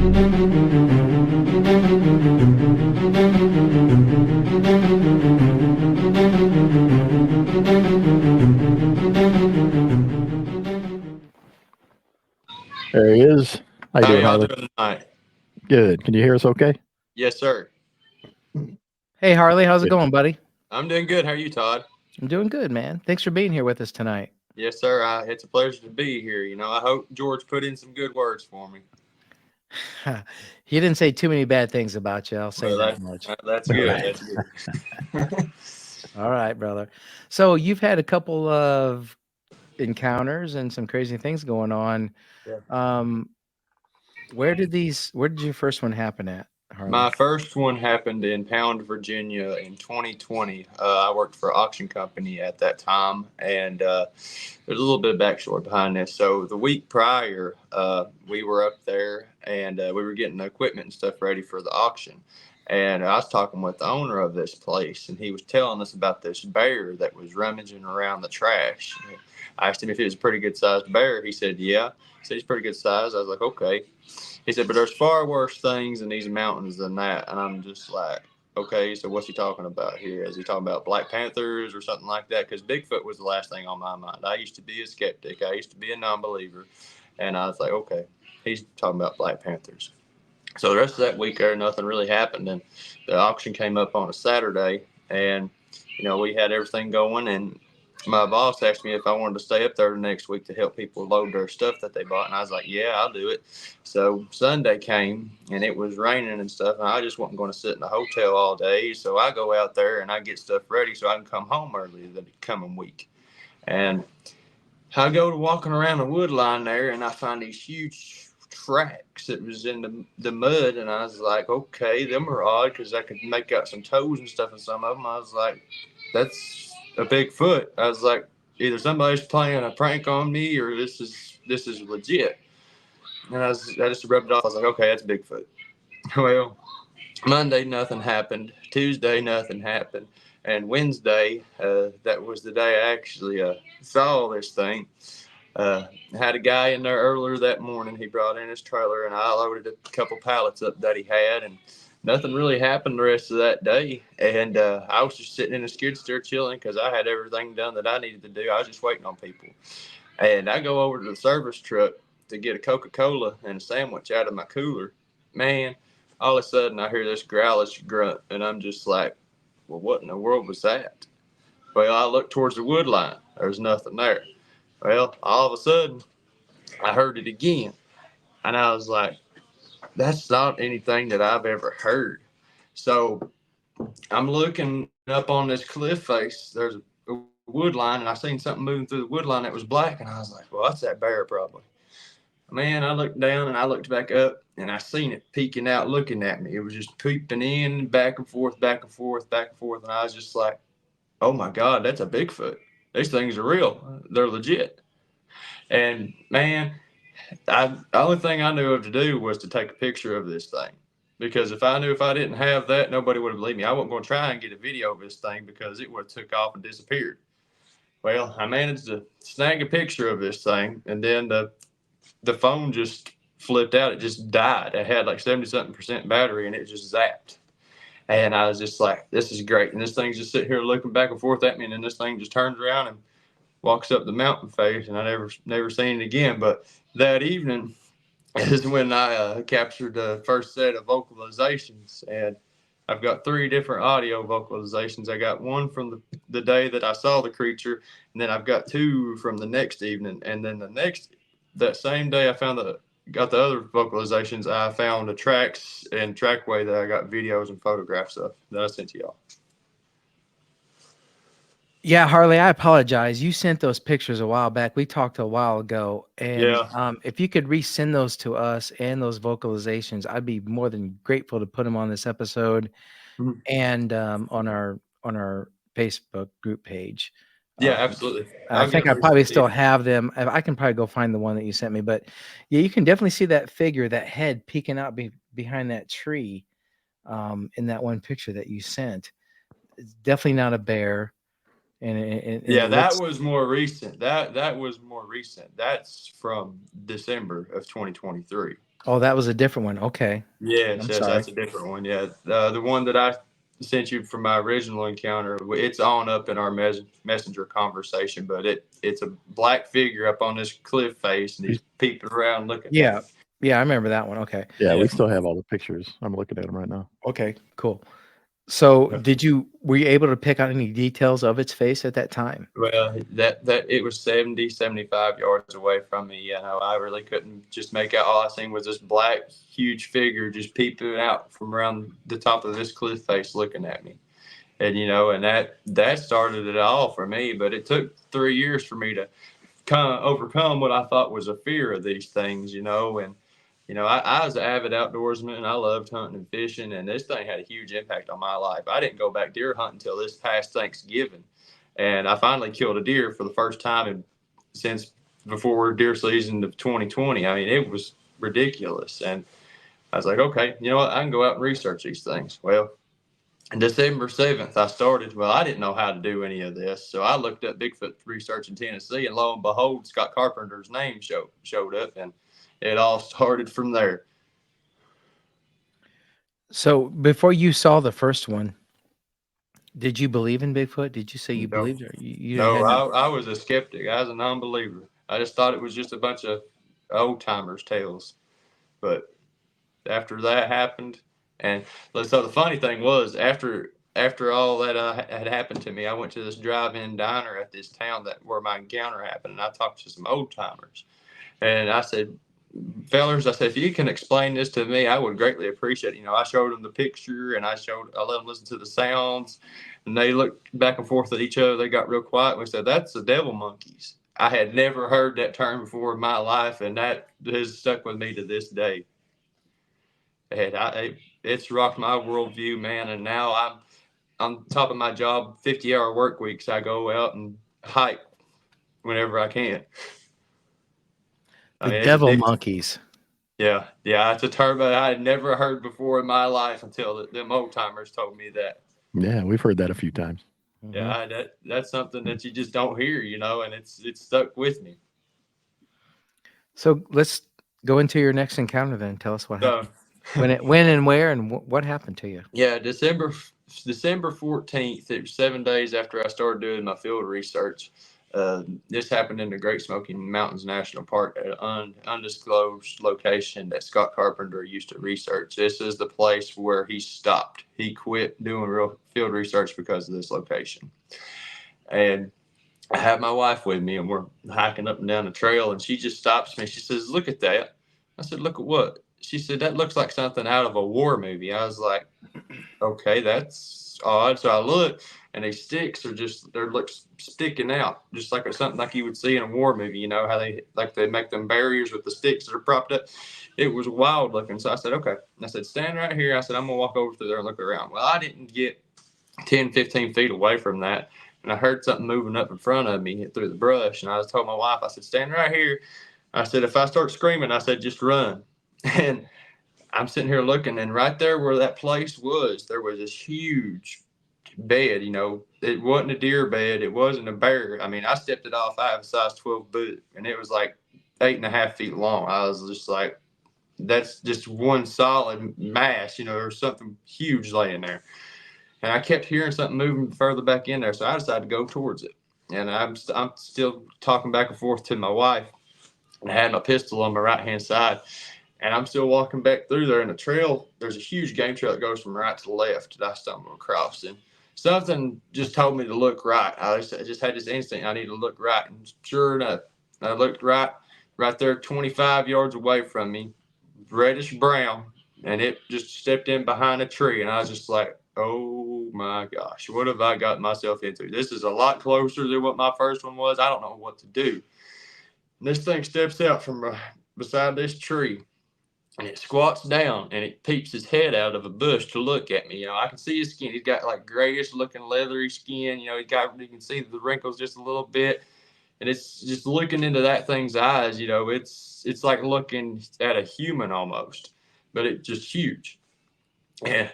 There he is. How you How doing, y'all Harley? doing tonight? Good. Can you hear us okay? Yes, sir. Hey, Harley, how's it Yeah. going, buddy? I'm doing good. How are you, Todd? I'm doing good, man. Thanks for being here with us tonight. Yes, sir. It's a pleasure to be here. I hope George put in some good words for me. He didn't say too many bad things about you. I'll say Well, that much. that's good. That's good. All right, brother. So you've had a couple of encounters and some crazy things going on. Yeah. Where did your first one happen at, Harley? My first one happened in Pound, Virginia in 2020. I worked for an auction company at that time, and there's a little bit of backstory behind this. So the week prior, we were up there, and we were getting the equipment and stuff ready for the auction. And I was talking with the owner of this place, and he was telling us about this bear that was rummaging around the trash. I asked him if it was a pretty good sized bear. He said, yeah. He said, he's pretty good size. I was like, okay. He said, but there's far worse things in these mountains than that. And I'm just like, okay, so what's he talking about here? Is he talking about Black Panthers or something like that? Because Bigfoot was the last thing on my mind. I used to be a skeptic. I used to be a non-believer. And I was like, okay, he's talking about Black Panthers. So the rest of that week there, nothing really happened. And the auction came up on a Saturday. And, we had everything going. And my boss asked me if I wanted to stay up there the next week to help people load their stuff that they bought. And I was like, yeah, I'll do it. So Sunday came and it was raining and stuff. And I just wasn't going to sit in the hotel all day. So I go out there and I get stuff ready so I can come home early the coming week. And I go to walking around the wood line there and I find these huge tracks that was in the mud. And I was like, okay, them are odd because I could make out some toes and stuff in some of them. I was like, that's a Bigfoot. I was like, either somebody's playing a prank on me or this is legit. And I just rubbed it off. I was like, okay, that's Bigfoot. Well, Monday nothing happened. Tuesday nothing happened. And Wednesday, that was the day I actually saw this thing. Had a guy in there earlier that morning. He brought in his trailer, and I loaded a couple pallets up that he had, and nothing really happened the rest of that day. And I was just sitting in a skid steer chilling because I had everything done that I needed to do. I was just waiting on people. And I go over to the service truck to get a Coca-Cola and a sandwich out of my cooler. Man, all of a sudden I hear this growlish grunt, and I'm just like, well, what in the world was that? Well, I looked towards the wood line. There's nothing there. Well, all of a sudden, I heard it again. And I was like, that's not anything that I've ever heard. So I'm looking up on this cliff face. There's a wood line, and I seen something moving through the wood line that was black. And I was like, well, that's that bear probably. Man, I looked down and I looked back up, and I seen it peeking out looking at me. It was just peeping in, back and forth, back and forth, back and forth. And I was just like, oh my God, that's a Bigfoot. These things are real. They're legit. And man, the only thing I knew of to do was to take a picture of this thing. Because if I knew if I didn't have that, nobody would have believed me. I wasn't going to try and get a video of this thing because it would have took off and disappeared. Well, I managed to snag a picture of this thing, and then the phone just flipped out. It just died. It had like 70-something% battery, and it just zapped. And I was just like, this is great. And this thing's just sitting here looking back and forth at me, and then this thing just turns around and walks up the mountain face, and I never seen it again. But that evening is when I captured the first set of vocalizations, and I've got 3 different audio vocalizations. I got one from the day that I saw the creature, and then I've got 2 from the next evening, and then that same day I got the other vocalizations. I found the tracks and trackway that I got videos and photographs of that I sent to y'all. Yeah, Harley, I apologize. You sent those pictures a while back. We talked a while ago. And Yeah. if you could resend those to us and those vocalizations, I'd be more than grateful to put them on this episode and on our Facebook group page. Yeah, absolutely. I think I probably still have them. I can probably go find the one that you sent me. But yeah, you can definitely see that figure, that head peeking out behind that tree in that one picture that you sent. It's definitely not a bear. And yeah, that was more recent. That was more recent. That's from December of 2023. Oh, that was a different one. Okay. Yes, I'm yes, sorry. that's a different one. Yeah, the one that I sent you from my original encounter, it's on up in our messenger conversation, but it's a black figure up on this cliff face, and he's peeping around looking at Yeah. me. Yeah, I remember that one. Okay. Yeah, Yeah. we still have all the pictures. I'm looking at them right now. Okay, cool. So Yeah. were you able to pick out any details of its face at that time? Well, that it was 70, 75 yards away from me. You know, I really couldn't just make out. All I seen was this black, huge figure just peeping out from around the top of this cliff face, looking at me. And and that started it all for me. But it took 3 years for me to overcome what I thought was a fear of these things. And I was an avid outdoorsman, and I loved hunting and fishing, and this thing had a huge impact on my life. I didn't go back deer hunting until this past Thanksgiving, and I finally killed a deer for the first time since before deer season of 2020. I mean, it was ridiculous, and I was like, okay, you know what? I can go out and research these things. Well, December 7th, I started. Well, I didn't know how to do any of this. So I looked up Bigfoot research in Tennessee, and lo and behold, Scott Carpenter's name showed up, and it all started from there. So before you saw the first one, did you believe in Bigfoot? Did you say you No, believed, or you no, had no? I was a skeptic. I was a non-believer. I just thought it was just a bunch of old timers' tales. But after that happened, and so the funny thing was, after all that had happened to me, I went to this drive-in diner at this town where my encounter happened, and I talked to some old timers, and I said, "Fellers," I said, "if you can explain this to me, I would greatly appreciate it." I showed them the picture, and I let them listen to the sounds, and they looked back and forth at each other. They got real quiet, and we said, "That's the devil monkeys." I had never heard that term before in my life, and that has stuck with me to this day. And it's rocked my worldview, man. And now I'm on top of my job, 50-hour work weeks. I go out and hike whenever I can. I The mean, it's devil addictive. monkeys. Yeah, yeah, it's a term that I had never heard before in my life until them old timers told me that. Yeah, we've heard that a few times. Mhm. Yeah, that's something that you just don't hear, and it's stuck with me. So let's go into your next encounter then. Tell us what So, happened. When and where, and what happened to you? yeah, December 14th. It was 7 days after I started doing my field research. This happened in the Great Smoky Mountains National Park at an undisclosed location that Scott Carpenter used to research. This is the place where he stopped. He quit doing real field research because of this location. And I have my wife with me, and we're hiking up and down the trail, and she just stops me. She says, "Look at that." I said, "Look at what?" She said, "That looks like something out of a war movie." I was like, "Okay, that's odd." So I look, and these sticks are they're like sticking out, just like something like you would see in a war movie. You know how they make them barriers with the sticks that are propped up. It was wild looking. So I said, "Okay." I said, "Stand right here." I said, "I'm gonna walk over through there and look around." Well, I didn't get 10, 15 feet away from that, and I heard something moving up in front of me through the brush. And I told my wife, I said, "Stand right here." I said, "If I start screaming," I said, "just run." And I'm sitting here looking, and right there where that place was, there was this huge bed. It wasn't a deer bed. It wasn't a bear. I mean, I stepped it off. I have a size 12 boot, and it was like 8.5 feet long. I was just like, that's just one solid mass. There's something huge laying there. And I kept hearing something moving further back in there, so I decided to go towards it. And I'm still talking back and forth to my wife, and I had my pistol on my right hand side, and I'm still walking back through there. In the trail, there's a huge game trail that goes from right to left that I stumbled across, and something just told me to look right. I just had this instinct I need to look right, and sure enough, I looked right there, 25 yards away from me, reddish brown, and it just stepped in behind a tree, and I was just like, "Oh my gosh, what have I got myself into? This is a lot closer than what my first one was. I don't know what to do." And this thing steps out from beside this tree, and it squats down, and it peeps his head out of a bush to look at me. I can see his skin. He's got like grayish looking leathery skin. You can see the wrinkles just a little bit, and it's just looking into that thing's eyes. It's like looking at a human almost, but it's just huge. And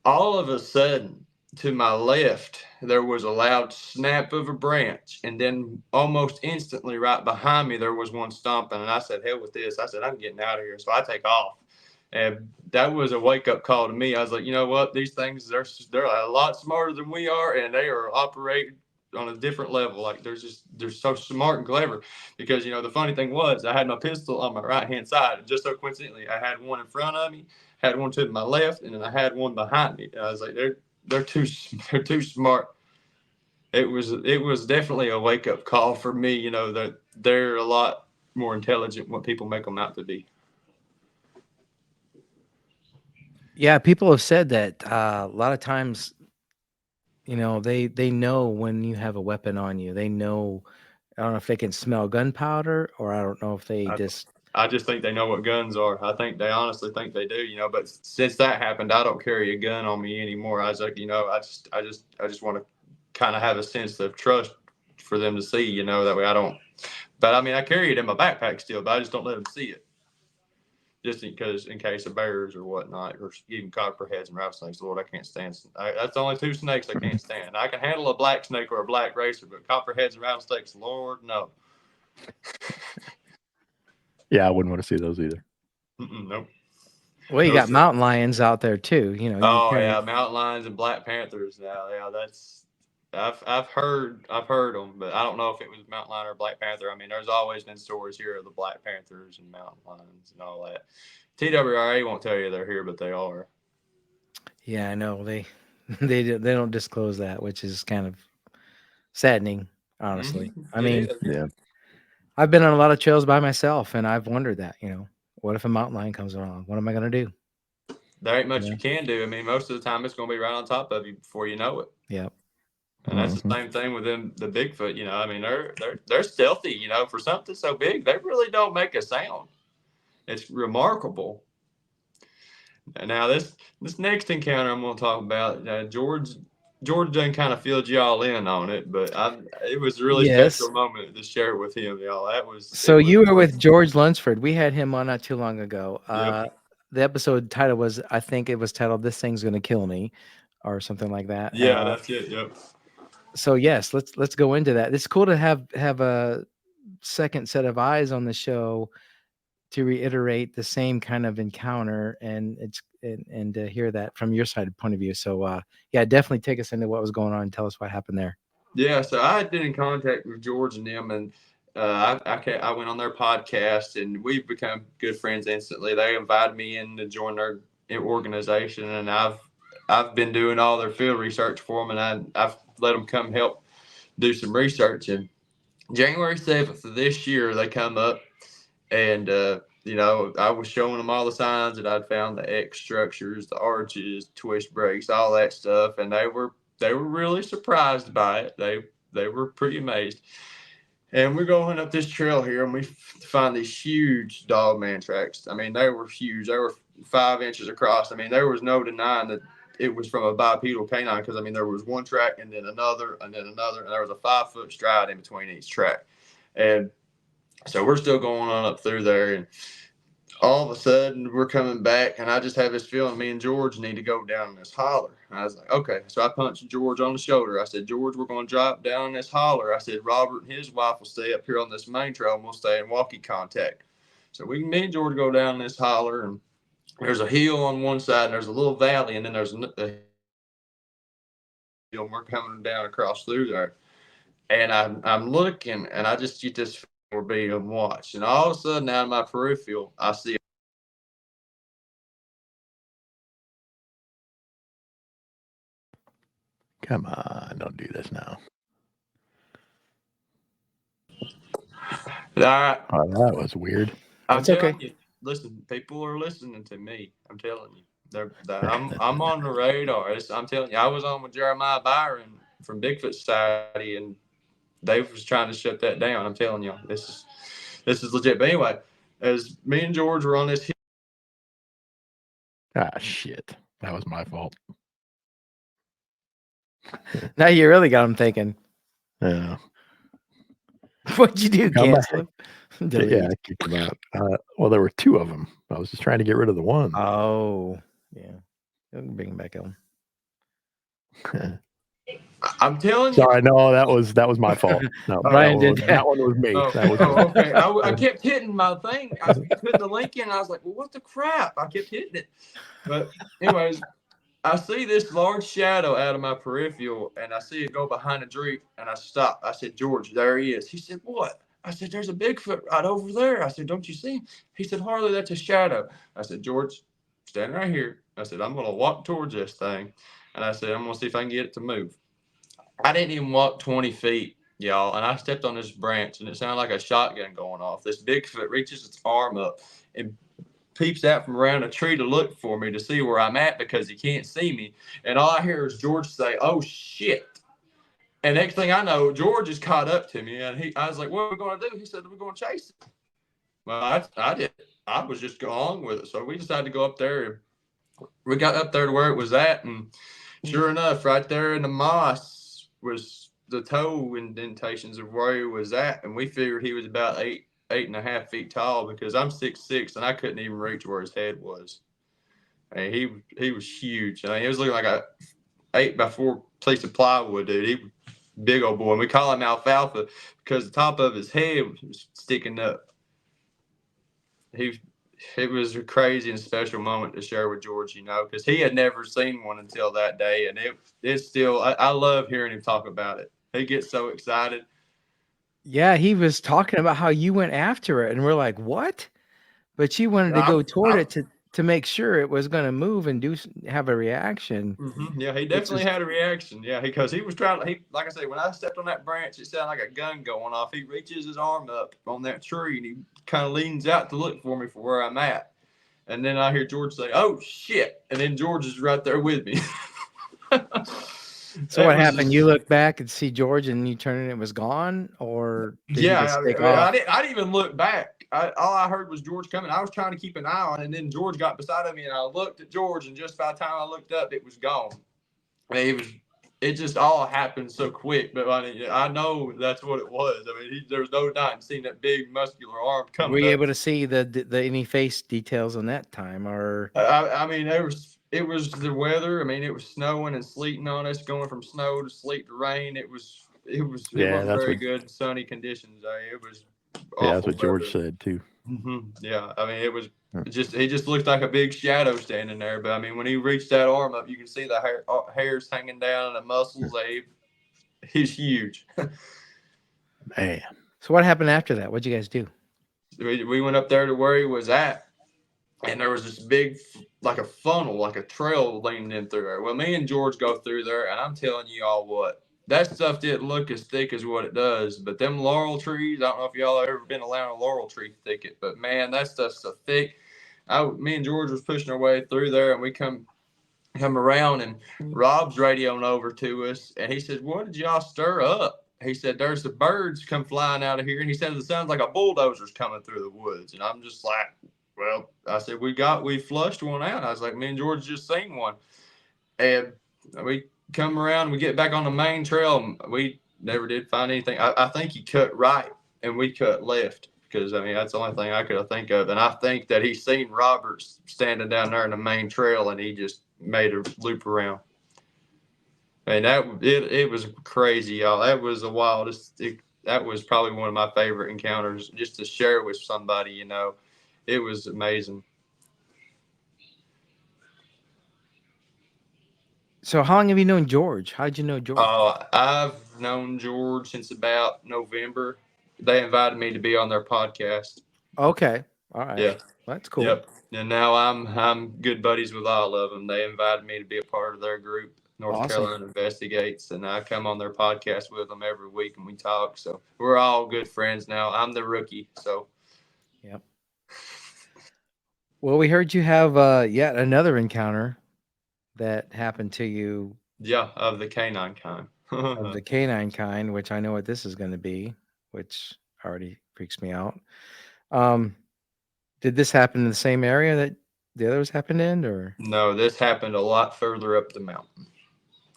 all of a sudden, to my left, there was a loud snap of a branch, and then almost instantly right behind me, there was one stomping. And I said, hell with this. I said, I'm getting out of here. So I take off. And that was a wake-up call to me. I was like, you know what? These things, they're a lot smarter than we are, and they are operating on a different level. Like they're so smart and clever. Because, you know, the funny thing was I had my pistol on my right-hand side. And just so coincidentally, I had one in front of me, had one to my left, and then I had one behind me. And I was like, they're too smart. It was definitely a wake up call for me. You know that they're a lot more intelligent than what people make them out to be. Yeah, people have said that a lot of times, you know, they know when you have a weapon on you. They know. I don't know if they can smell gunpowder, or I don't know if they just. I just think they know what guns are. I think they honestly think they do, you know. But since that happened, I don't carry a gun on me anymore. I was like, you know, I just want to kind of have a sense of trust for them to see, you know. That way, I don't. But I mean, I carry it in my backpack still, but I just don't let them see it, just because in case of bears or whatnot, or even copperheads and rattlesnakes. Lord, I can't stand. That's the only two snakes I can't stand. I can handle a black snake or a black racer, but copperheads and rattlesnakes, Lord, no. Yeah, I wouldn't want to see those either. Nope. Well, you Those got mountain lions out there too. You know. Oh yeah, mountain lions and black panthers. Now, yeah, that's I've heard them, but I don't know if it was mountain lion or black panther. I mean, there's always been stories here of the black panthers and mountain lions and all that. TWRA won't tell you they're here, but they are. Yeah, I know they they don't disclose that, which is kind of saddening, honestly. I mean, Yeah. I've been on a lot of trails by myself, and I've wondered that, you know, what if a mountain lion comes along? What am I going to do? There ain't much you can do. I mean, most of the time it's going to be right on top of you before you know it. Yep. And that's the same thing with them, the Bigfoot. You know, I mean, they're stealthy. You know, for something so big, they really don't make a sound. It's remarkable. And now this next encounter I'm going to talk about, George done kind of filled y'all in on it, but it was a really special moment to share with him, y'all. So you were with George Lunsford. We had him on not too long ago. Yep. The episode title was, I think it was titled "This Thing's Gonna Kill Me," or something like that. Yeah, that's it. Yep. So yes, let's go into that. It's cool to have a second set of eyes on the show to reiterate the same kind of encounter, and to hear that from your side point of view. So yeah, definitely take us into what was going on and tell us what happened there. Yeah, so I had been in contact with George and them, and I went on their podcast, and we've become good friends instantly. They invited me in to join their organization, and I've been doing all their field research for them, and I've let them come help do some research. And January 7th of this year, they come up, and you know, I was showing them all the signs that I'd found, the X structures, the arches, twist breaks, all that stuff, and they were really surprised by it. They were pretty amazed. And we're going up this trail here, and we find these huge dogman tracks. I mean, they were huge. They were 5 inches across. I mean, there was no denying that it was from a bipedal canine, because I mean, there was one track and then another and then another, and there was a 5-foot stride in between each track. And so we're still going on up through there, and all of a sudden we're coming back, and I just have this feeling me and George need to go down in this holler. And I was like, okay. So I punched George on the shoulder. I said, George, we're going to drop down in this holler. I said, Robert and his wife will stay up here on this main trail, and we'll stay in walkie contact. So me and George go down this holler, and there's a hill on one side, and there's a little valley, and then there's a hill, and we're coming down across through there. And I'm looking, and I just get this, we're being watched. And all of a sudden, out of my peripheral, I see Come on, don't do this now. All right. Oh, that was weird. I'm telling you, listen, people are listening to me. I'm telling you, I'm on the radar. I'm telling you, I was on with Jeremiah Byron from Bigfoot Society, and they was trying to shut that down. I'm telling you, this is legit. But anyway, as me and George were on this hill. Ah, shit. That was my fault. Now you really got them thinking. Yeah. What'd you do, cancel? Yeah, I kicked them out. Well, there were 2 of them. I was just trying to get rid of the one. Oh, yeah. Bring him back on. I'm telling you. Sorry, no, that was my fault. No, Brian did that. that one was me. Oh, That was me. okay. I kept hitting my thing. I was putting the link in. And I was like, well, what the crap? I kept hitting it. But anyways, I see this large shadow out of my peripheral, and I see it go behind a tree, and I stop. I said, George, there he is. He said, what? I said, there's a Bigfoot right over there. I said, don't you see him? He said, Harley, that's a shadow. I said, George, stand right here. I said, I'm going to walk towards this thing, and I said, I'm going to see if I can get it to move. I didn't even walk 20 feet, y'all, and I stepped on this branch, and it sounded like a shotgun going off. This Bigfoot reaches its arm up and peeps out from around a tree to look for me to see where I'm at because he can't see me. And all I hear is George say, oh, shit. And next thing I know, George is caught up to me, and I was like, what are we going to do? He said, we're going to chase it. Well, I did. I was just going with it. So we decided to go up there, and we got up there to where it was at, and sure enough, right there in the moss was the toe indentations of where he was at, and we figured he was about 8.5 feet tall because I'm 6'6" and I couldn't even reach where his head was. I mean, he was huge. I mean, he was looking like a 8x4 piece of plywood, dude. He was a big old boy. And we call him Alfalfa because the top of his head was sticking up. It was a crazy and special moment to share with George, because he had never seen one until that day. And it's still, I love hearing him talk about it. He gets so excited. Yeah, he was talking about how you went after it, and we're like, what? But you wanted to go toward it to make sure it was going to move and have a reaction. Mm-hmm. Yeah, he definitely had a reaction. Yeah, because he was trying to, like I say, when I stepped on that branch, it sounded like a gun going off. He reaches his arm up on that tree, and he kind of leans out to look for me for where I'm at. And then I hear George say, oh, shit. And then George is right there with me. So what happened? You look back and see George, and you turn and it was gone, or did you just take off? I didn't even look back. All I heard was George coming. I was trying to keep an eye on it, and then George got beside of me, and I looked at George, and just by the time I looked up, it was gone. I mean, it just all happened so quick, but I know that's what it was. I mean, there was no doubt seeing that big muscular arm coming. Were you able to see the any face details on that time, or? I mean, it was the weather. I mean, it was snowing and sleeting on us, going from snow to sleet to rain. It wasn't very good sunny conditions. It was awful. Yeah, that's what George said too. Mm-hmm. Yeah, I mean, it was he just looked like a big shadow standing there. But I mean, when he reached that arm up, you can see the hairs hanging down and the muscles. He's huge. Man. So what happened after that? What'd you guys do? We went up there to where he was at, and there was this big, like a funnel, like a trail leaning in through there. Well, me and George go through there, and I'm telling you all what, that stuff didn't look as thick as what it does. But them laurel trees, I don't know if y'all have ever been around a laurel tree thicket, but man, that stuff's so thick. Me and George was pushing our way through there, and we come around, and Rob's radioing over to us, and he said, what did y'all stir up? He said, there's the birds come flying out of here. And he said, it sounds like a bulldozer's coming through the woods. And I'm just like, well, I said, we flushed one out. I was like, me and George just seen one. And we come around, we get back on the main trail. We never did find anything. I think he cut right and we cut left, because I mean, that's the only thing I could think of. And I think that he seen Roberts standing down there in the main trail, and he just made a loop around. And it was crazy, y'all. That was the wildest. That was probably one of my favorite encounters, just to share with somebody. It was amazing. So how long have you known George? How did you know George? I've known George since about November. They invited me to be on their podcast. Okay, all right. Yeah, that's cool. Yep. And now I'm good buddies with all of them. They invited me to be a part of their group, North Carolina Investigates, and I come on their podcast with them every week and we talk. So we're all good friends now. I'm the rookie, so. Yep. Well, we heard you have yet another encounter that happened to you. Yeah, of the canine kind. Of the canine kind, which I know what this is going to be, which already freaks me out. Did this happen in the same area that the others happened in, or? No, this happened a lot further up the mountain.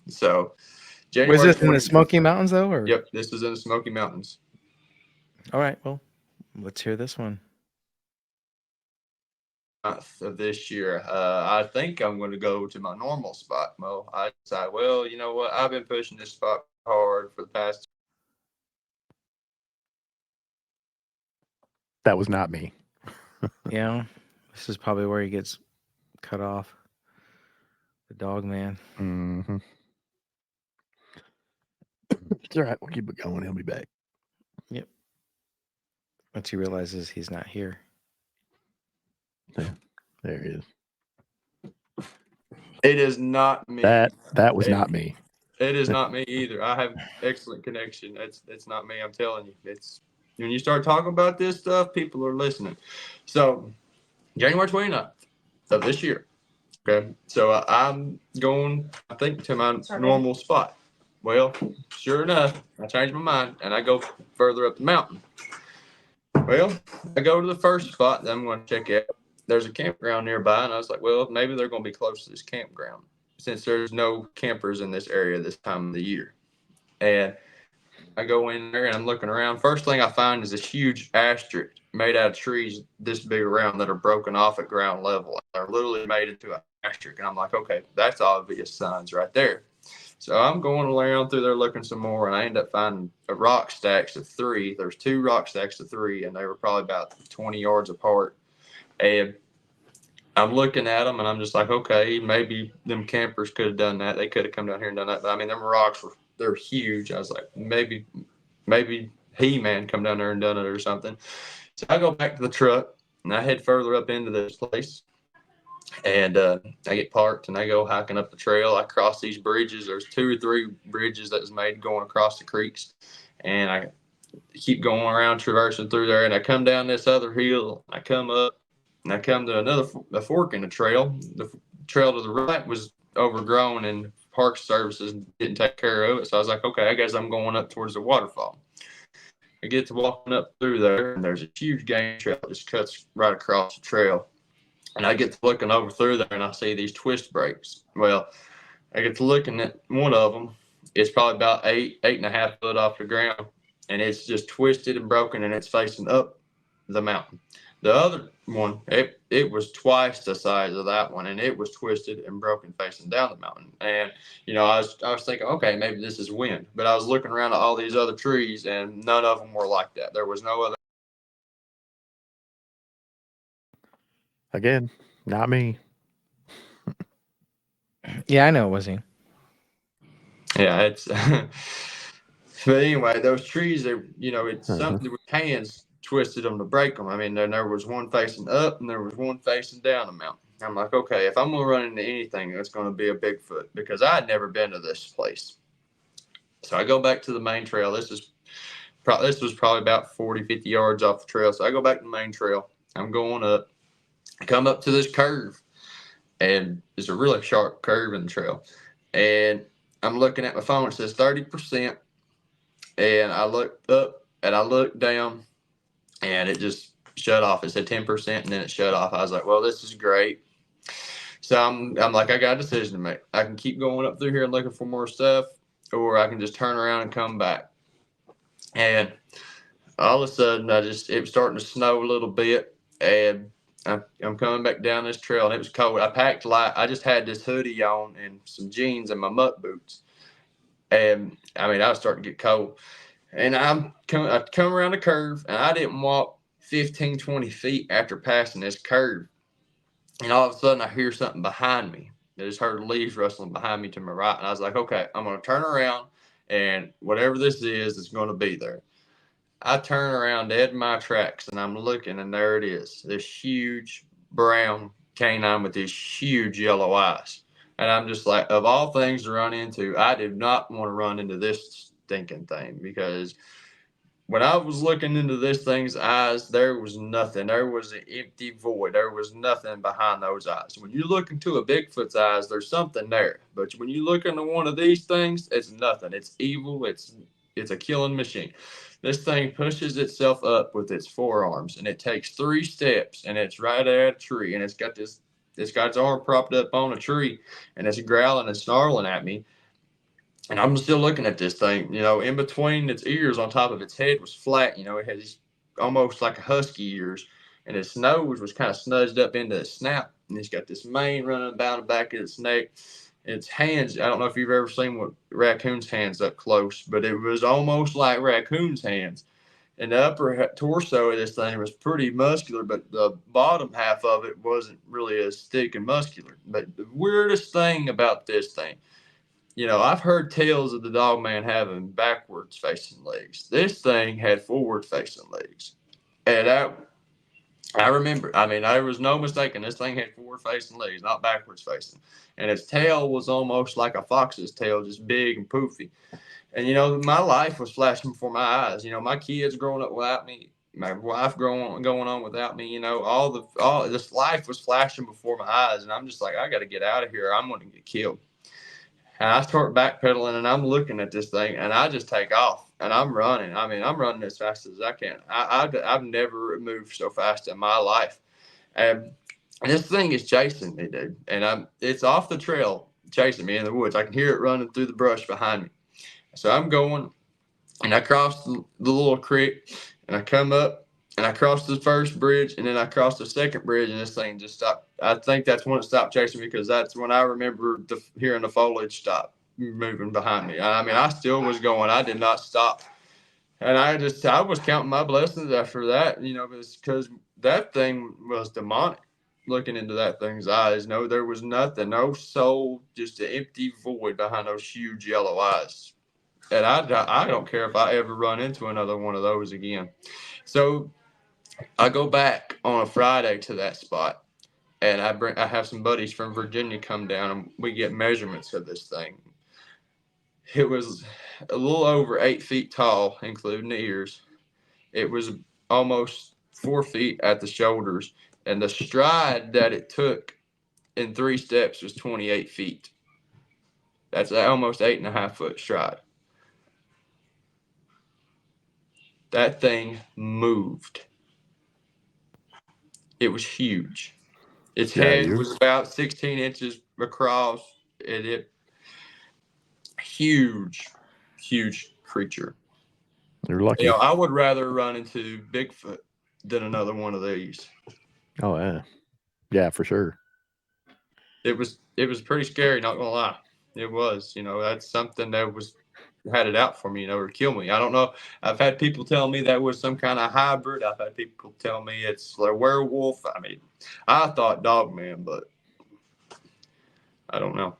So, was this in the Smoky Mountains, though? Or? Yep, this is in the Smoky Mountains. All right, well, let's hear this one. 9th of this year. I think I'm going to go to my normal spot. Well, I decided, well, you know what? I've been pushing this spot hard for the past. That was not me. Yeah, this is probably where he gets cut off. The dog man. Mm-hmm. It's all right. We'll keep it going. He'll be back. Yep. Once he realizes he's not here. Yeah, there he is. It is not me. That was not me. It is not me either. I have excellent connection. It's not me. I'm telling you. It's when you start talking about this stuff, people are listening. So January 29th of this year. Okay. So I'm going, I think, to my normal spot. Well, sure enough, I changed my mind and I go further up the mountain. Well, I go to the first spot that I'm going to check out. There's a campground nearby, and I was like, well, maybe they're going to be close to this campground since there's no campers in this area this time of the year. And I go in there and I'm looking around. First thing I find is this huge ash tree made out of trees this big around that are broken off at ground level. They're literally made into an ash tree. And I'm like, okay, that's obvious signs right there. So I'm going around through there looking some more, and I end up finding a rock stacks of 3. There's 2 rock stacks of 3, and they were probably about 20 yards apart. And I'm looking at them, and I'm just like, okay, maybe them campers could have done that. They could have come down here and done that. But I mean, them rocks they're huge. I was like, maybe He-Man come down there and done it or something. So I go back to the truck, and I head further up into this place. And I get parked and I go hiking up the trail. I cross these bridges. There's 2 or 3 bridges that was made going across the creeks. And I keep going around, traversing through there. And I come down this other hill. I come up and I come to a fork in the trail. The trail to the right was overgrown and Park Services didn't take care of it. So I was like, okay, I guess I'm going up towards the waterfall. I get to walking up through there, and there's a huge game trail that just cuts right across the trail. And I get to looking over through there and I see these twist breaks. Well, I get to looking at one of them. It's probably about 8.5 foot off the ground. And it's just twisted and broken and it's facing up the mountain. The other one, it was twice the size of that one, and it was twisted and broken facing down the mountain. And I was thinking, okay, maybe this is wind. But I was looking around at all these other trees, and none of them were like that. There was no other. Again, not me. Yeah, I know it was him. Yeah, it's. But anyway, those trees, it's something with hands twisted them to break them. I mean, there was one facing up and there was one facing down the mountain. I'm like, okay, if I'm going to run into anything, it's going to be a Bigfoot, because I had never been to this place. So I go back to the main trail. This was probably about 40, 50 yards off the trail. So I go back to the main trail. I'm going up. I come up to this curve, and it's a really sharp curve in the trail. And I'm looking at my phone. It says 30%. And I looked up and I looked down, and it just shut off. It said 10%, and then it shut off. I was like, well, this is great. So I'm like, I got a decision to make. I can keep going up through here and looking for more stuff, or I can just turn around and come back. And all of a sudden, it was starting to snow a little bit, and I'm coming back down this trail, and it was cold. I packed light. I just had this hoodie on and some jeans and my muck boots. And I mean, I was starting to get cold. And I come around the curve, and I didn't walk 15, 20 feet after passing this curve. And all of a sudden, I hear something behind me. I just heard leaves rustling behind me to my right. And I was like, okay, I'm going to turn around, and whatever this is going to be there. I turn around dead in my tracks, and I'm looking, and there it is, this huge brown canine with these huge yellow eyes. And I'm just like, of all things to run into, I did not want to run into this stinking thing, because when I was looking into this thing's eyes, there was nothing. There was an empty void. There was nothing behind those eyes. When you look into a Bigfoot's eyes, there's something there. But when you look into one of these things, it's nothing. It's evil. It's a killing machine. This thing pushes itself up with its forearms, and it takes 3 steps, and it's right at a tree, and it's got its arm propped up on a tree, and it's growling and snarling at me. And I'm still looking at this thing, in between its ears on top of its head was flat. It had these almost like a husky ears. and his nose was kind of snudged up into his snout, and he's got this mane running down the back of his neck. Its hands, I don't know if you've ever seen what raccoon's hands up close, but it was almost like raccoon's hands. And the upper torso of this thing was pretty muscular, but the bottom half of it wasn't really as thick and muscular. But the weirdest thing about this thing, I've heard tales of the dogman having backwards facing legs. This thing had forward facing legs. And I remember, there was no mistaking. This thing had forward facing legs, not backwards facing. And its tail was almost like a fox's tail, just big and poofy. And, my life was flashing before my eyes. My kids growing up without me, my wife going on without me, all this life was flashing before my eyes. And I'm just like, I got to get out of here. I'm going to get killed. And I start backpedaling and I'm looking at this thing and I just take off and I'm running. I'm running as fast as I can. I've never moved so fast in my life. And this thing is chasing me, dude. And it's off the trail chasing me in the woods. I can hear it running through the brush behind me. So I'm going and I cross the little creek and I come up and I cross the first bridge and then I cross the second bridge and this thing just stopped. I think that's when it stopped chasing me because that's when I remember hearing the foliage stop moving behind me. I still was going. I did not stop. And I was counting my blessings after that, because that thing was demonic. Looking into that thing's eyes, no, there was nothing, no soul, just an empty void behind those huge yellow eyes. And I don't care if I ever run into another one of those again. So I go back on a Friday to that spot, and I have some buddies from Virginia come down, and we get measurements of this thing. It was a little over 8 feet tall, including the ears. It was almost 4 feet at the shoulders, and the stride that it took in 3 steps was 28 feet. That's almost 8.5 foot stride. That thing moved. It was huge. Its head was about 16 inches across. It huge, huge creature. You're lucky. I would rather run into Bigfoot than another one of these. Oh yeah, yeah, for sure. It was pretty scary. Not gonna lie, it was. That's something that had it out for me. Or kill me. I don't know. I've had people tell me that was some kind of hybrid. I've had people tell me it's a werewolf. I thought dogman, but I don't know.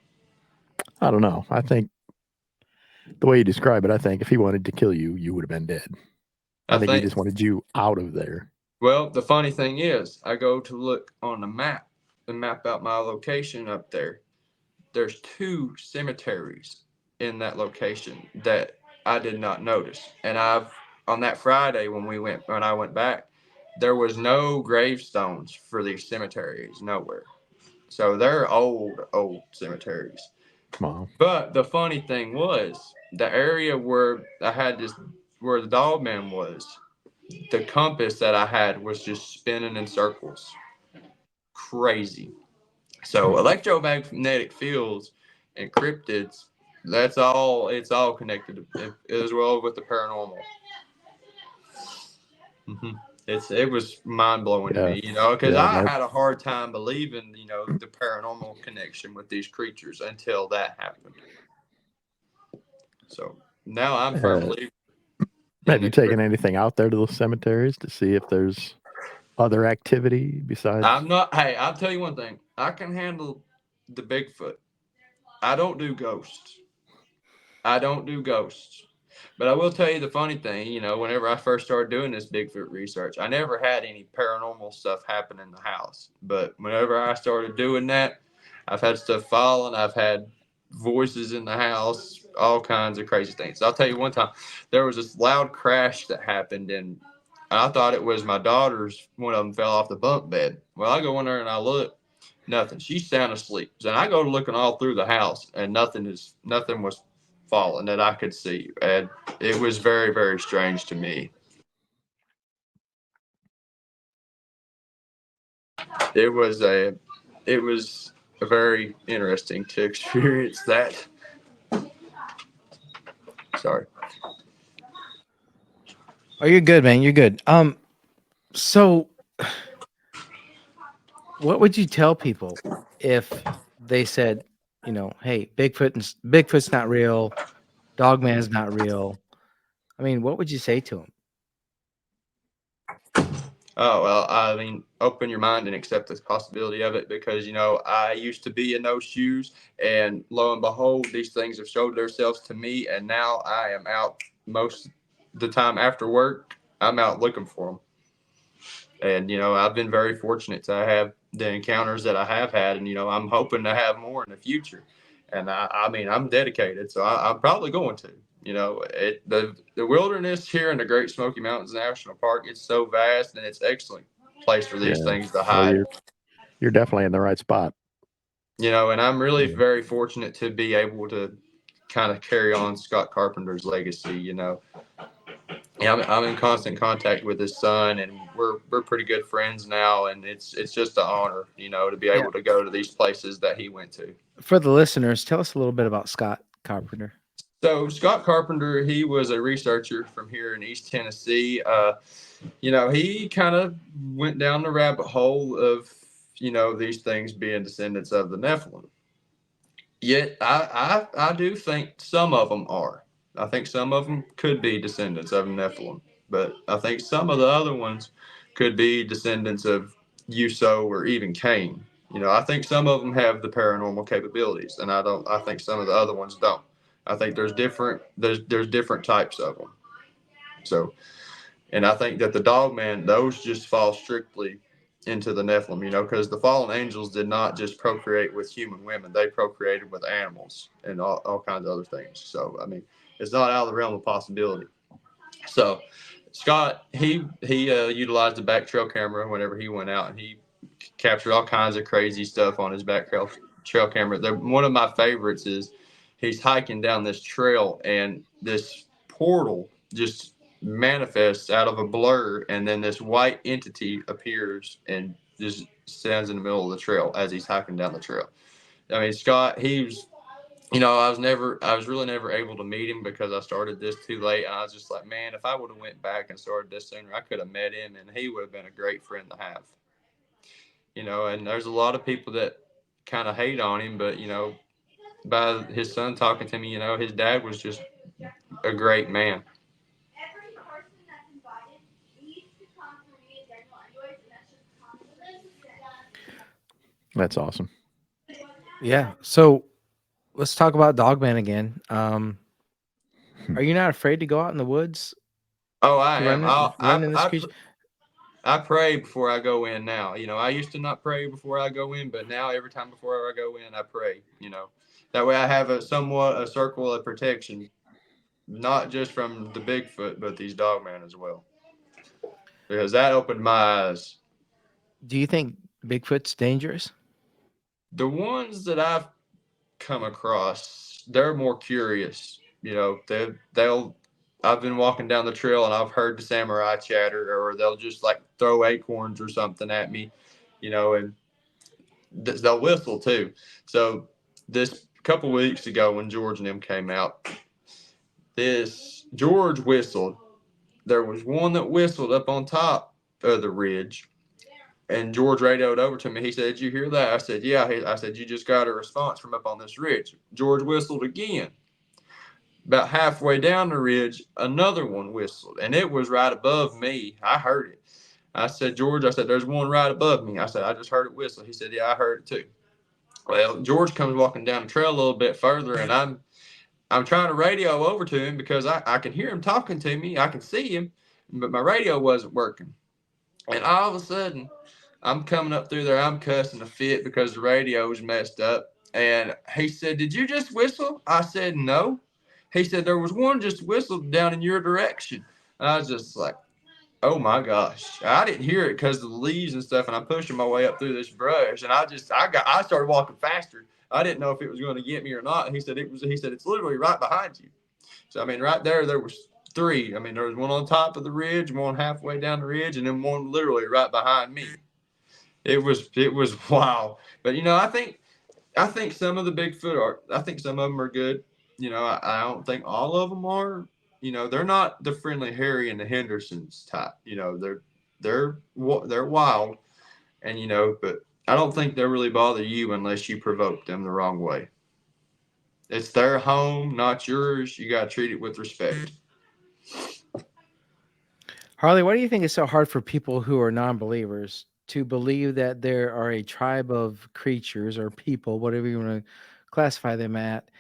I don't know. I think the way you describe it, I think if he wanted to kill you, you would have been dead. I think he just wanted you out of there. Well, the funny thing is, I go to look on the map and map out my location up there. There's 2 cemeteries in that location that I did not notice. And on that Friday when I went back, there was no gravestones for these cemeteries, nowhere. So they're old cemeteries. Wow. But the funny thing was, the area where where the dogman was, the compass that I had was just spinning in circles. Crazy. So electromagnetic fields and cryptids, it's all connected as well with the paranormal. Mm-hmm. It was mind blowing to me, because I had a hard time believing, the paranormal connection with these creatures until that happened. So now I'm a firm believer. Have you taken anything out there to those cemeteries to see if there's other activity besides? I'll tell you one thing. I can handle the Bigfoot. I don't do ghosts. But I will tell you the funny thing, whenever I first started doing this Bigfoot research, I never had any paranormal stuff happen in the house. But whenever I started doing that, I've had stuff falling. I've had voices in the house, all kinds of crazy things. I'll tell you one time, there was this loud crash that happened, and I thought it was my daughter's. One of them fell off the bunk bed. Well, I go in there and I look, nothing. She's sound asleep. So I go looking all through the house, and nothing was falling that I could see, and it was very, very strange to me. It was a very interesting to experience that. Sorry. Oh, you're good, man. You're good. So What would you tell people if they said, hey, Bigfoot's not real, Dogman's not real? I mean, what would you say to them? Oh, well, I mean, open your mind and accept the possibility of it because, I used to be in those shoes, and lo and behold, these things have showed themselves to me, and now I am out most of the time after work. I'm out looking for them. And, I've been very fortunate to have the encounters that I have had, and, I'm hoping to have more in the future. And I mean, I'm dedicated, so I'm probably going to. The wilderness here in the Great Smoky Mountains National Park, it's so vast and it's excellent place for these things to Well, hide. you're definitely in the right spot. And I'm really very fortunate to be able to kind of carry on Scott Carpenter's legacy. Yeah, I'm in constant contact with his son, and we're pretty good friends now, and it's just an honor, to be Yeah. able to go to these places that he went to. For the listeners, tell us a little bit about Scott Carpenter. So Scott Carpenter, he was a researcher from here in East Tennessee. He kind of went down the rabbit hole of, these things being descendants of the Nephilim. Yet I do think some of them are. I think some of them could be descendants of Nephilim, but I think some of the other ones could be descendants of Uso or even Cain. I think some of them have the paranormal capabilities, and I think some of the other ones don't. I think there's different types of them. So, and I think that the dogman, those just fall strictly into the Nephilim, because the fallen angels did not just procreate with human women; they procreated with animals and all kinds of other things. So, I mean, it's not out of the realm of possibility. So, Scott, he utilized a back trail camera whenever he went out, and he captured all kinds of crazy stuff on his back trail camera. One of my favorites is he's hiking down this trail, and this portal just manifests out of a blur, and then this white entity appears and just stands in the middle of the trail as he's hiking down the trail. I mean, Scott, he was, I was really never able to meet him because I started this too late. And I was just like, man, if I would have went back and started this sooner, I could have met him, and he would have been a great friend to have. And there's a lot of people that kind of hate on him, but, by his son talking to me, his dad was just a great man. That's awesome. Yeah. So let's talk about Dogman again. Are you not afraid to go out in the woods? Oh, I am. Run in this creature? I pray before I go in now. I used to not pray before I go in, but now every time before I go in, I pray. That way I have a circle of protection, not just from the Bigfoot, but these dogmen as well. Because that opened my eyes. Do you think Bigfoot's dangerous? The ones that I've come across, they're more curious. They'll. I've been walking down the trail and I've heard the samurai chatter, or they'll just like throw acorns or something at me, and they'll whistle too. So this couple weeks ago when George and them came out, this George whistled. There was one that whistled up on top of the ridge, and George radioed over to me. He said, "Did you hear that?" I said, "Yeah." I said, "You just got a response from up on this ridge." George whistled again. About halfway down the ridge, another one whistled, and it was right above me. I heard it. I said, "George," I said, "there's one right above me." I said, "I just heard it whistle." He said, "Yeah, I heard it too." Well, George comes walking down the trail a little bit further, and I'm trying to radio over to him because I can hear him talking to me. I can see him, but my radio wasn't working. And all of a sudden, I'm coming up through there. I'm cussing a fit because the radio was messed up. And he said, "Did you just whistle?" I said, "No." He said, "There was one just whistled down in your direction." And I was just like, oh my gosh. I didn't hear it because of the leaves and stuff. And I'm pushing my way up through this brush. And I started walking faster. I didn't know if it was going to get me or not. He said, "It's literally right behind you." So, I mean, right there was three. I mean, there was one on top of the ridge, one halfway down the ridge, and then one literally right behind me. It was wow. But I think some of the Bigfoot are. I think some of them are good. I don't think all of them are. They're not the friendly Harry and the Hendersons type. They're wild, and but I don't think they really bother you unless you provoke them the wrong way. It's their home, not yours. You got to treat it with respect. Harley, why do you think it's so hard for people who are non-believers to believe that there are a tribe of creatures or people, whatever you want to classify them at,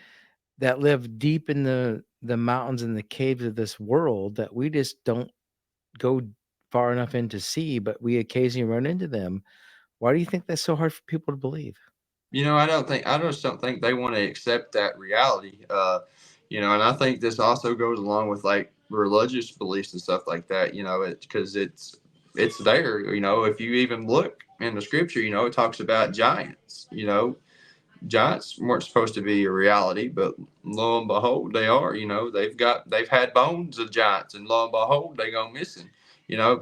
that live deep in the mountains and the caves of this world that we just don't go far enough in to see, but we occasionally run into them? Why do you think that's so hard for people to believe? I just don't think they want to accept that reality. And I think this also goes along with like religious beliefs and stuff like that. Because it's there. If you even look in the scripture, it talks about giants. Giants weren't supposed to be a reality, but lo and behold, they are. They've had bones of giants, and lo and behold, they go missing.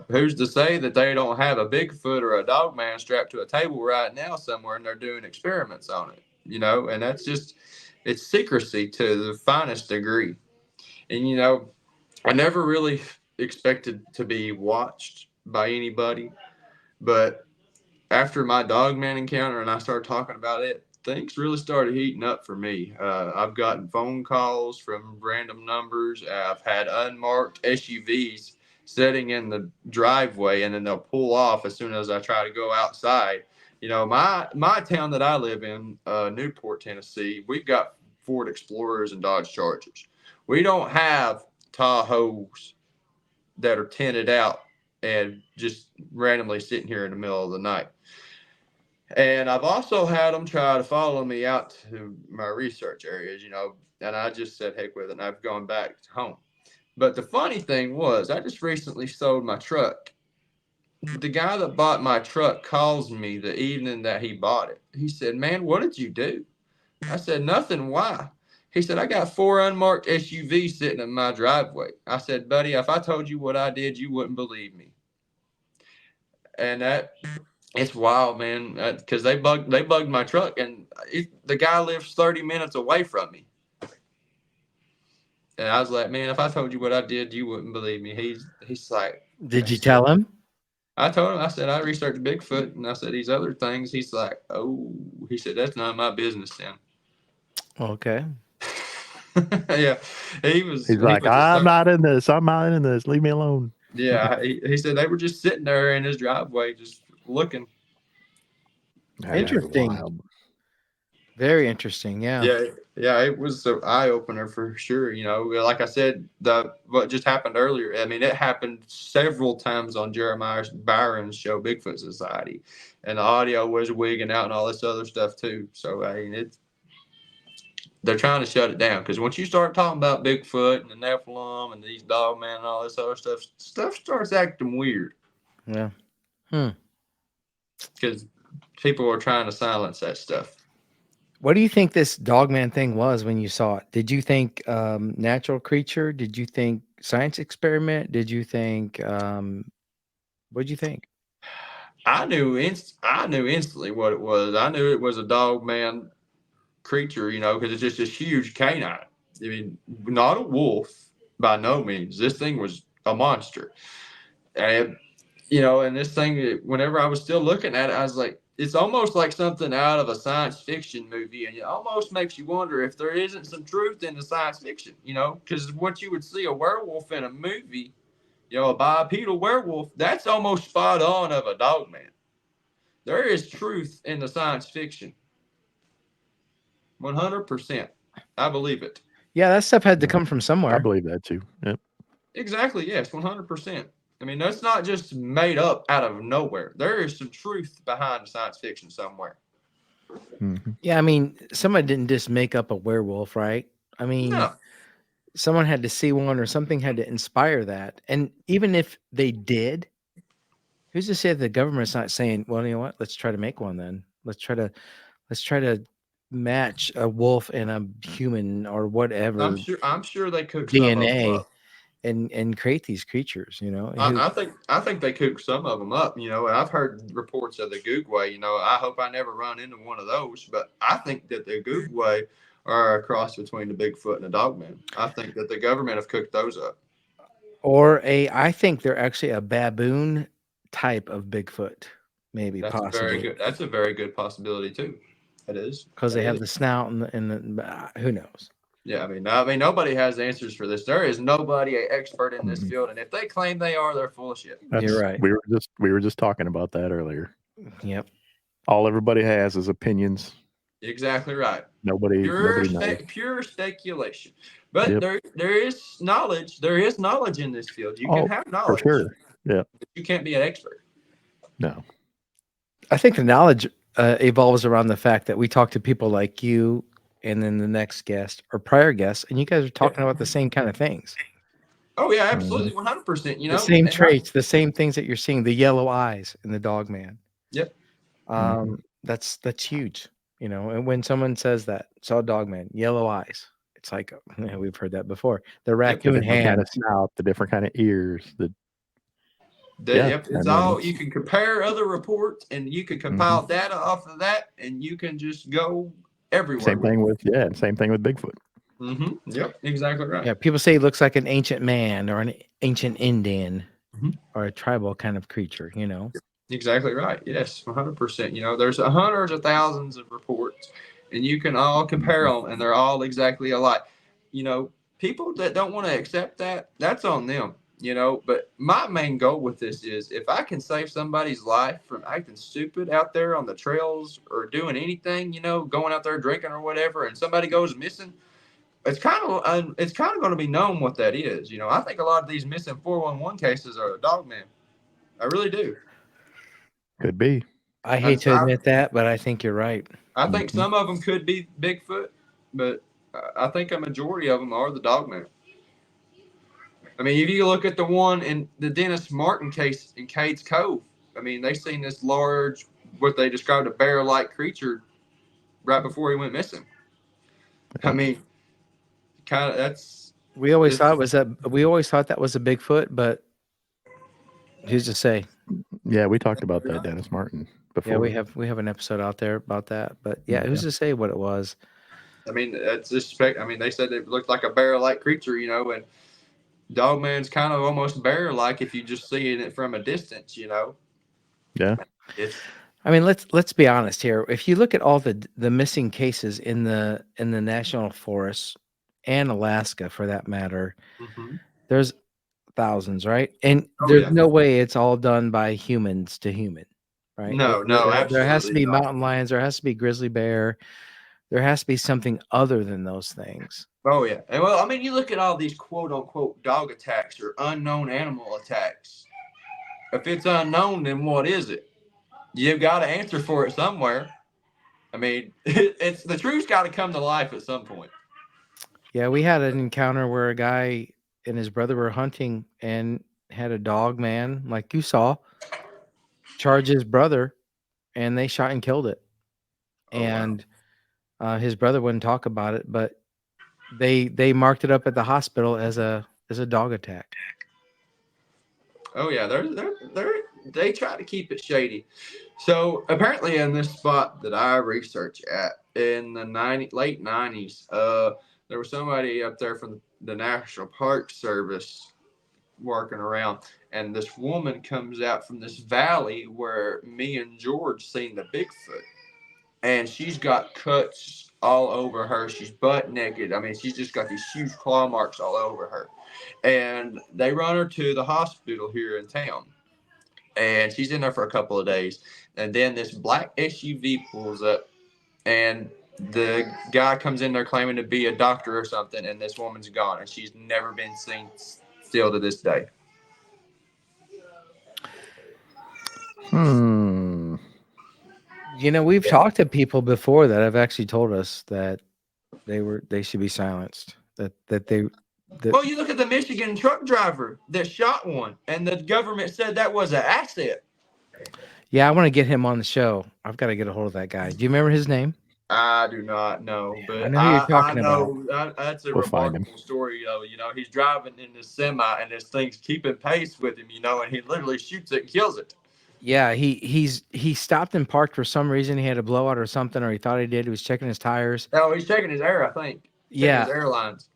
Who's to say that they don't have a Bigfoot or a dogman strapped to a table right now somewhere, and they're doing experiments on it? And that's just it's secrecy to the finest degree. And I never really expected to be watched by anybody, but after my dogman encounter and I started talking about it, things really started heating up for me. I've gotten phone calls from random numbers. I've had unmarked SUVs sitting in the driveway, and then they'll pull off as soon as I try to go outside. My town that I live in, Newport, Tennessee, we've got Ford Explorers and Dodge Chargers. We don't have Tahoes that are tinted out and just randomly sitting here in the middle of the night. And I've also had them try to follow me out to my research areas, and I just said, heck with it, and I've gone back home. But the funny thing was, I just recently sold my truck. The guy that bought my truck calls me the evening that he bought it. He said, man, what did you do? I said, nothing. Why? He said, I got 4 unmarked SUVs sitting in my driveway. I said, buddy, if I told you what I did, you wouldn't believe me. And it's wild, man, because they bugged my truck, and the guy lives 30 minutes away from me. And I was like, man, if I told you what I did, you wouldn't believe me. He's like, did you tell him? I told him, I said, I researched Bigfoot, and I said these other things. He's like, oh, he said, that's none of my business then. Okay. Yeah, He's like, I'm not in this. I'm not in this. Leave me alone. Yeah, he said they were just sitting there in his driveway, just looking. Interesting. Very interesting. Yeah. Yeah. It was an eye opener for sure. Like I said, what just happened earlier. I mean, it happened several times on Jeremiah Byron's show, Bigfoot Society, and the audio was wigging out and all this other stuff too. So I mean, they're trying to shut it down, because once you start talking about Bigfoot and the Nephilim and these dogmen and all this other stuff starts acting weird. Yeah. Because people are trying to silence that stuff. What do you think this dogman thing was when you saw it? Did you think natural creature? Did you think science experiment? Did you think what did you think? I knew instantly what it was. I knew it was a dogman creature, because it's just this huge canine. I mean, not a wolf by no means. This thing was a monster. And and this thing, whenever I was still looking at it, I was like, it's almost like something out of a science fiction movie, and it almost makes you wonder if there isn't some truth in the science fiction, because what you would see a werewolf in a movie, a bipedal werewolf, that's almost spot on of a dogman. There is truth in the science fiction. 100%. I believe it. Yeah, that stuff had to come from somewhere. I believe that too. Yep. Exactly. Yes, 100%. I mean, that's not just made up out of nowhere. There is some truth behind the science fiction somewhere. Mm-hmm. Yeah, I mean, somebody didn't just make up a werewolf, right? I mean, No. Someone had to see one, or something had to inspire that. And even if they did, who's to say that the government's not saying, well, you know what? Let's try to make one then. Let's try to match a wolf and a human or whatever. I'm sure they cooked DNA and create these creatures, I think they cooked some of them up, and I've heard reports of the Googway. I hope I never run into one of those, but I think that the Googway are a cross between the Bigfoot and the dogman. I think that the government have cooked those up. Or I think they're actually a baboon type of Bigfoot. maybe That's possibly. That's a very good possibility too. It is because they have the snout and the who knows. Yeah, I mean, nobody has answers for this. There is nobody an expert in this field, and if they claim they are, they're full of shit. You're right. We were just talking about that earlier. Yep. All everybody has is opinions. Exactly right. Nobody knows. Pure speculation. But there is knowledge. There is knowledge in this field. You can have knowledge. For sure. Yeah. But you can't be an expert. No. I think the knowledge evolves around the fact that we talk to people like you and then the next guest or prior guests, and you guys are talking about the same kind of things. Oh, yeah, absolutely. 100%. You know, the same traits, the same things that you're seeing, the yellow eyes in the dogman. Yep. That's huge. You know, and when someone says that, saw dogman, yellow eyes, it's like, we've heard that before. The raccoon hands. Kind of snout, the different kind of ears. It's all, you can compare other reports and you can compile data off of that and you can just go everywhere. Same thing with Bigfoot. Yep, exactly right. Yeah, people say he looks like an ancient man or an ancient Indian or a tribal kind of creature, you know. Exactly right. Yes, 100%. You know, there's hundreds of thousands of reports and you can all compare them and they're all exactly alike. You know, people that don't want to accept that, that's on them. You know, but my main goal with this is if I can save somebody's life from acting stupid out there on the trails or doing anything, you know, going out there drinking or whatever, and somebody goes missing, it's kind of going to be known what that is. You know, I think a lot of these missing 411 cases are a dogman. I really do. Could be. I hate to admit that, but I think you're right. I think some of them could be Bigfoot, but I think a majority of them are the dogman. I mean, if you look at the one in the Dennis Martin case in Cades Cove, I mean, they seen this large, what they described a bear-like creature right before he went missing. I mean, kind of that's. We always thought that was a Bigfoot, but who's to say? Yeah, we talked about that Dennis Martin before. Yeah, we have an episode out there about that, but who's to say what it was? I mean, that's just I mean, they said it looked like a bear-like creature, you know, and dogman's kind of almost bear-like if you just seeing it from a distance, you know. Yeah. I mean, let's be honest here. If you look at all the missing cases in the national forests and Alaska, for that matter, there's thousands, right? And there's no way it's all done by humans to human, right? No, absolutely. There has to be mountain lions. There has to be grizzly bear. There has to be something other than those things. Oh, yeah. And well, I mean, you look at all these quote unquote dog attacks or unknown animal attacks. If it's unknown, then what is it? You've got to answer for it somewhere. I mean, it's the truth's got to come to life at some point. Yeah, we had an encounter where a guy and his brother were hunting and had a dog man, like you saw, charge his brother, and they shot and killed it. His brother wouldn't talk about it, but they marked it up at the hospital as a dog attack. Oh yeah, they try to keep it shady. So apparently, in this spot that I research at in the late 90s, there was somebody up there from the National Park Service working around, and this woman comes out from this valley where me and George seen the Bigfoot, and she's got cuts all over her. She's butt naked. I mean, she's just got these huge claw marks all over her. And they run her to the hospital here in town. And she's in there for a couple of days. And then this black SUV pulls up, and the guy comes in there claiming to be a doctor or something, and this woman's gone, and she's never been seen still to this day. You know, we've talked to people before that have actually told us that they should be silenced. Well, you look at the Michigan truck driver that shot one, and the government said that was an asset. Yeah, I want to get him on the show. I've got to get a hold of that guy. Do you remember his name? I do not know, but I know who you're talking about. That's a remarkable story, though. You know, he's driving in this semi, and this thing's keeping pace with him, you know, and he literally shoots it and kills it. Yeah, he stopped and parked for some reason. He had a blowout or something, or he thought he did. He was checking his tires. Oh, he's checking his air, I think. His airlines.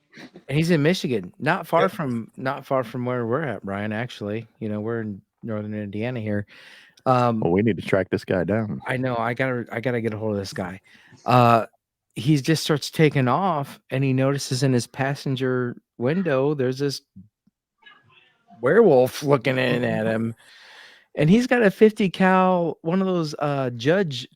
And he's in Michigan, not far from where we're at, Brian. Actually, you know, we're in northern Indiana here. Well, we need to track this guy down. I know. I gotta get a hold of this guy. He just starts taking off, and he notices in his passenger window there's this werewolf looking in at him, and he's got a 50 cal, one of those Judge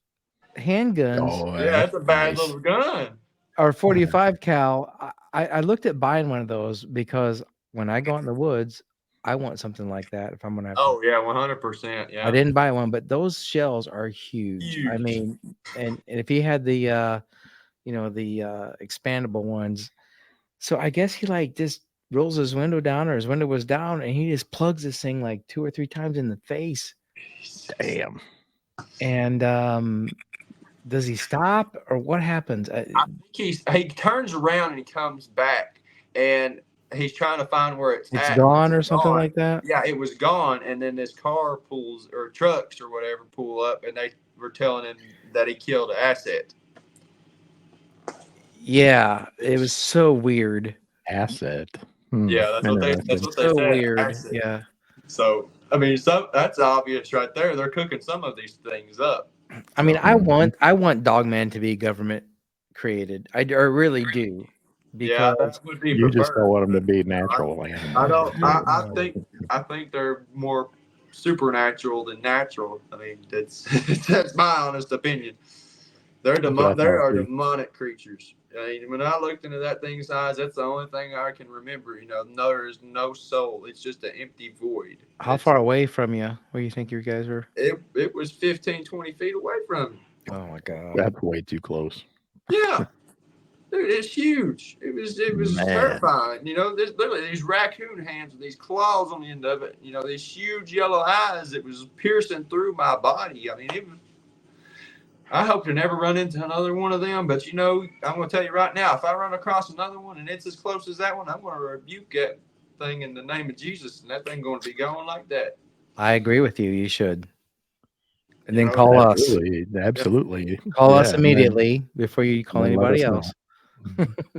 handguns. Oh, Yeah, that's a bad nice. little gun. Or 45 cal. I looked at buying one of those because when I go out in the woods, I want something like that if I'm gonna have to. Oh yeah, 100%. Yeah. I didn't buy one, but those shells are huge. I Huge. mean, and if he had the the expandable ones, so I guess he like just rolls his window down, or his window was down, and he just plugs this thing like 2 or 3 times in the face. Damn. And does he stop, or what happens? I think he turns around and he comes back, and he's trying to find where it's at. Gone or something like that. Yeah, it was gone, and then this car pulls, or trucks or whatever pull up, and they were telling him that he killed an asset. Yeah, it was so weird. Asset. Yeah, that's what they so said. Weird. Asset. Yeah. So I mean, that's obvious right there. They're cooking some of these things up. I mean, I want Dogman to be government created. I really do. Because that would be you preferred. Just don't want them to be natural animals. I don't. I think they're more supernatural than natural. I mean, that's my honest opinion. They are demonic creatures. I mean, when I looked into that thing's eyes, that's the only thing I can remember. There is no soul. It's just an empty void. How far away from you? Where you think you guys were? It was 15, 20 feet away from me. Oh my god, that's way too close. Yeah, dude, it's huge. It was terrifying. There's literally these raccoon hands with these claws on the end of it. These huge yellow eyes. It was piercing through my body. I mean, it was. I hope to never run into another one of them, but I'm going to tell you right now, if I run across another one and it's as close as that one, I'm going to rebuke that thing in the name of Jesus, and that thing going to be going like that. I agree with you. You should. And then call us. Absolutely. Call us immediately before you call anybody else.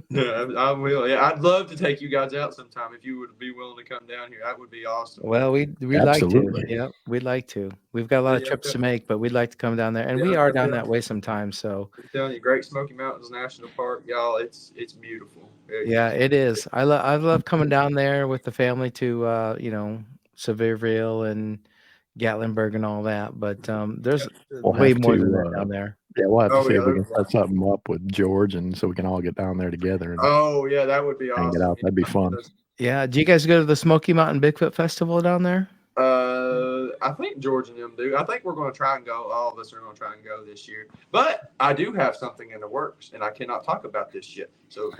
Yeah, I will. Yeah, I'd love to take you guys out sometime if you would be willing to come down here. That would be awesome. Well, we'd like to. Yeah, we'd like to. We've got a lot of trips to make, but we'd like to come down there, and we are down that way sometimes. So I'm telling you, Great Smoky Mountains National Park, y'all, it's beautiful. Yeah, it is. I love coming down there with the family to Sevierville and Gatlinburg and all that. But there's way more than that down there. Yeah, we'll have to see if we can set something up with George, and so we can all get down there together. And that would be awesome. Get out. That'd be fun. Yeah. Do you guys go to the Smoky Mountain Bigfoot Festival down there? I think George and them do. I think we're going to try and go. All of us are going to try and go this year. But I do have something in the works, and I cannot talk about this yet. So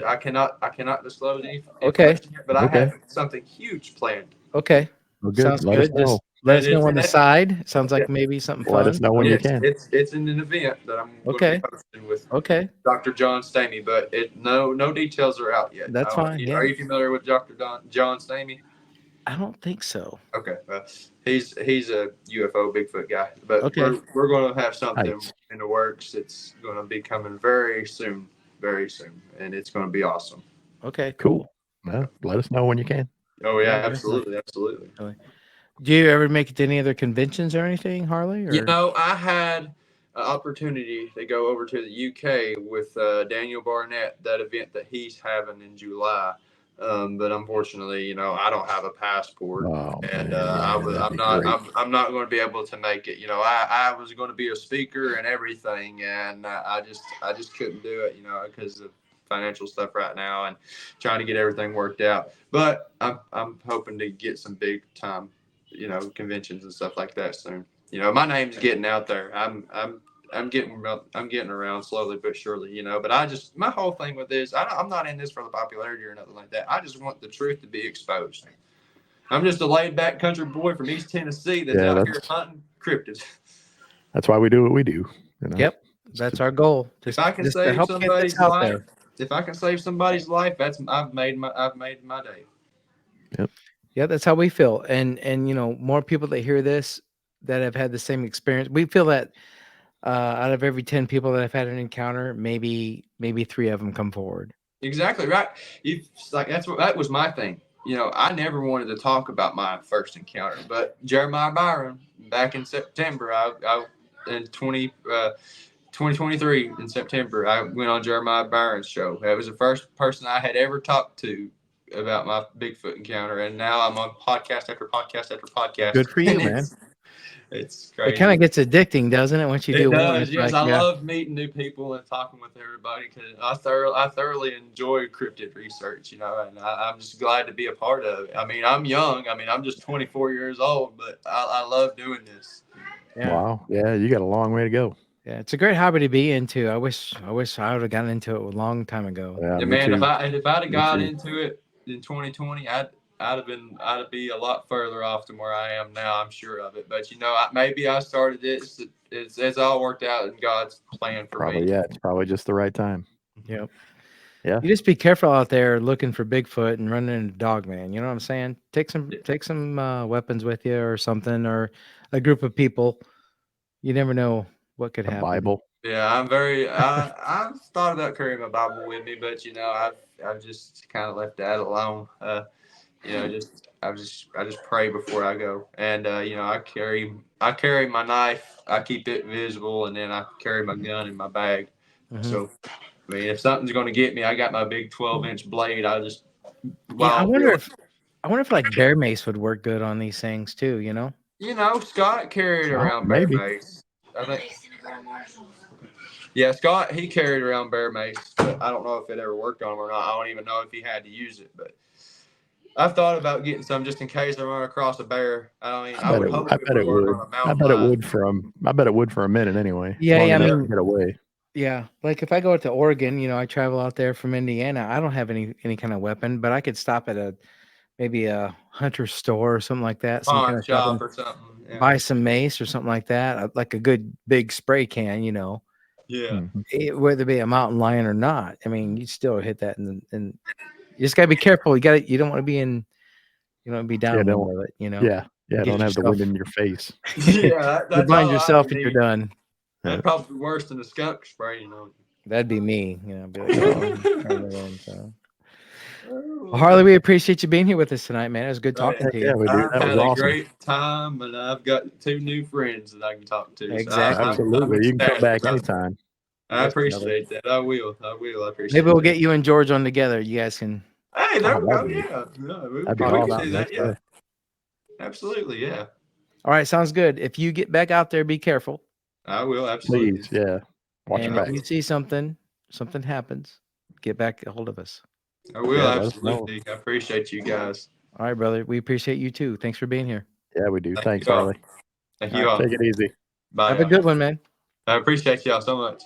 I cannot disclose anything. Okay. But I have something huge planned. Okay. Well, good. Sounds good. Just let us know on the side. Sounds like maybe something fun. Let us know when you can. It's in an event that I'm going to be hosting with Dr. John Stamey, but no details are out yet. That's fine. Are you familiar with Dr. John Stamey? I don't think so. Okay, well, he's a UFO Bigfoot guy, but we're going to have something in the works. It's going to be coming very soon, and it's going to be awesome. Okay, cool. Well, let us know when you can. Oh yeah, absolutely. Do you ever make it to any other conventions or anything, Harley? Or? I had an opportunity to go over to the UK with Daniel Barnett, that event that he's having in July. But unfortunately, I don't have a passport, and I'm not going to be able to make it. I was going to be a speaker and everything, and I just couldn't do it, because of financial stuff right now and trying to get everything worked out. But I'm hoping to get some big time, conventions and stuff like that soon. My name's getting out there. I'm getting around slowly but surely, but my whole thing with this, I'm not in this for the popularity or nothing like that. I just want the truth to be exposed. I'm just a laid back country boy from East Tennessee that's out here hunting cryptids. That's why we do what we do. Yep. That's our goal. If I can save somebody's life, I've made my day. Yep. Yeah, that's how we feel. And more people that hear this that have had the same experience. We feel that out of every 10 people that have had an encounter, maybe 3 of them come forward. Exactly right. That was my thing. I never wanted to talk about my first encounter, but Jeremiah Byron back in September, I in 2023 in September, I went on Jeremiah Byron's show. That was the first person I had ever talked to about my Bigfoot encounter, and now I'm on podcast after podcast after podcast. Good for you, man. It's crazy. It kind of gets addicting, doesn't it? Once you do one, it's yes, like, I love meeting new people and talking with everybody because I thoroughly enjoy cryptid research, and I'm just glad to be a part of it. I mean, I'm young. I mean, I'm just 24 years old, but I love doing this. Yeah. Wow. Yeah, you got a long way to go. Yeah, it's a great hobby to be into. I wish I would have gotten into it a long time ago. Yeah, man. If I'd have got into it in 2020, I'd be a lot further off than where I am now. I'm sure of it. But maybe I started it. It's all worked out in God's plan for me. Yeah, it's probably just the right time. Yep. Yeah. You just be careful out there looking for Bigfoot and running into dogman. You know what I'm saying? Take some weapons with you or something, or a group of people. You never know what could happen. Bible. Yeah, I've thought about carrying my Bible with me, but I've just kind of left that alone. I just pray before I go, and I carry my knife. I keep it visible, and then I carry my gun in my bag. Mm-hmm. So, I mean, if something's going to get me, I got my big 12-inch blade. I just I wonder if like bear mace would work good on these things too. Scott carried around bear mace. I think. Yeah, Scott, he carried around bear mace, but I don't know if it ever worked on him or not. I don't even know if he had to use it, but I've thought about getting some just in case I run across a bear. I bet it would for a minute anyway. Yeah, get away. Yeah, like if I go to Oregon, I travel out there from Indiana. I don't have any kind of weapon, but I could stop at maybe a hunter store or something like that. Some kind of shop or something. Yeah. Buy some mace or something like that, like a good big spray can. Yeah. Whether it be a mountain lion or not, I mean, you still hit that, and you just gotta be careful. You don't want to be in, you don't want to be down with it. Yeah. Don't have the wind in your face. Yeah, you blind yourself if you're done. That'd probably be worse than a skunk spray, That'd be me. Be like, Well, Harley, we appreciate you being here with us tonight, man. It was good talking to you. Yeah, we do. That was awesome. A great time, and I've got 2 new friends that I can talk to. Exactly. So absolutely. You can come back anytime. I appreciate that. I will. I appreciate Maybe we'll get you and George on together. You guys can. Hey, there we go. Yeah. That'd be awesome. Yeah. Absolutely. Yeah. All right. Sounds good. If you get back out there, be careful. I will. Absolutely. Please. Yeah. Watch your back. If you see something happens, get back a hold of us. I will. Absolutely. I appreciate you guys. All right, brother. We appreciate you too. Thanks for being here. Yeah, we do. Thanks, Harley. Thank you all. Take it easy. Bye. Have a good one, man. I appreciate y'all so much.